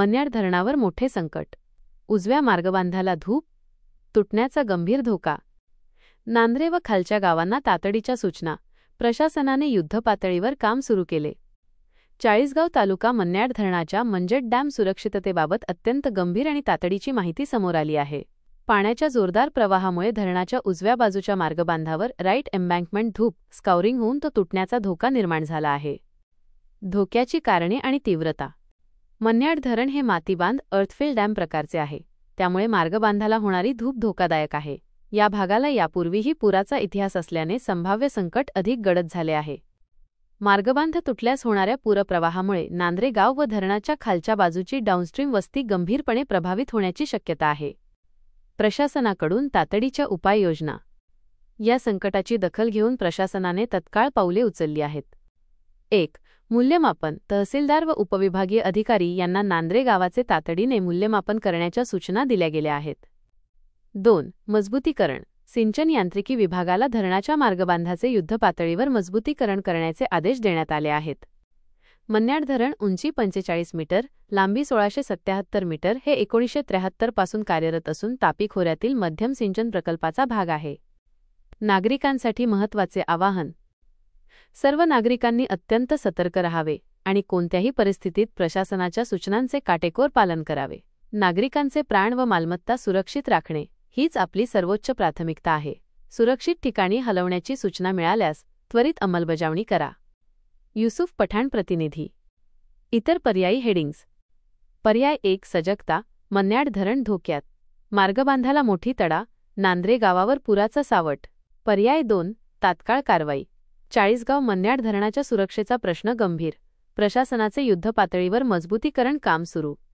मन्याड धरणावर मोठे संकट, उजव्या मार्गबांधाला धूप, तुटण्याचा गंभीर धोका। नांद्रे व खालच्या गावांना तातडीच्या सूचना, प्रशासनाने युद्धपातळीवर काम सुरू केले। चाळीसगाव तालुका मन्याड धरणाच्या मंजट डॅम सुरक्षिततेबाबत अत्यंत गंभीर आणि तातडीची माहिती समोर आली आहे। पाण्याच्या जोरदार प्रवाहामुळे धरणाच्या उजव्या बाजूच्या मार्गबांधावर राईट एम्बँकमेंट धूप, स्काउरिंग होऊन तो तुटण्याचा धोका निर्माण झाला आहे। धोक्याची कारणे आणि तीव्रता। मन्याड धरण हे मातीबांध अर्थफिल डॅम प्रकारचे आहे, त्यामुळे मार्गबांधाला होणारी धूप धोकादायक आहे। या भागाला यापूर्वीही पुराचा इतिहास असल्याने संभाव्य संकट अधिक गडद झाले आहे। मार्गबांध तुटल्यास होणाऱ्या पूरप्रवाहामुळे नांद्रे गाव व धरणाच्या खालच्या बाजूची डाऊनस्ट्रीम वस्ती गंभीरपणे प्रभावित होण्याची शक्यता आहे। प्रशासनाकडून तातडीच्या उपाययोजना। या संकटाची दखल घेऊन प्रशासनाने तत्काळ पावले उचलली आहेत। 1. मूल्यमापन। तहसीलदार व उपविभागीय अधिकारी यांना नांद्रे गावाचे तातडीने मूल्यमापन करण्याच्या सूचना दिल्या गेल्या आहेत। 2. मजबूतीकरण। सिंचन यांत्रिकी विभागाला धरणाच्या मार्गबांधाचे युद्धपातळीवर मजबूतीकरण करण्याचे आदेश देण्यात आले आहेत। मन्याड धरण उंची 45 मीटर, लांबी 1677 मीटर हे 1973 पासून कार्यरत असून तापी खोऱ्यातील मध्यम सिंचन प्रकल्पाचा भाग आहे। नागरिकांसाठी महत्त्वाचे आवाहन। सर्व नागरिकांनी अत्यंत सतर्क राहावे आणि कोणत्याही परिस्थितीत प्रशासनाच्या सूचनांचे काटेकोर पालन करावे। नागरिकांचे प्राण व मालमत्ता सुरक्षित राखणे हीच आपली सर्वोच्च प्राथमिकता आहे। सुरक्षित ठिकाणी हलवण्याची सूचना मिळाल्यास त्वरित अंमलबजावणी करा। युसुफ पठाण, प्रतिनिधी। इतर पर्यायी हेडिंग्ज। पर्याय 1 सजगता, मन्याड धरण धोक्यात, मार्गबांधाला मोठी तडा, नांद्रे गावावर पुराचा सावट। पर्याय 2 तात्काळ कारवाई, चाळीसगाव मन्याड धरणाच्या सुरक्षेचा प्रश्न गंभीर, प्रशासनाचे युद्धपातळीवर मजबूतीकरण काम सुरू।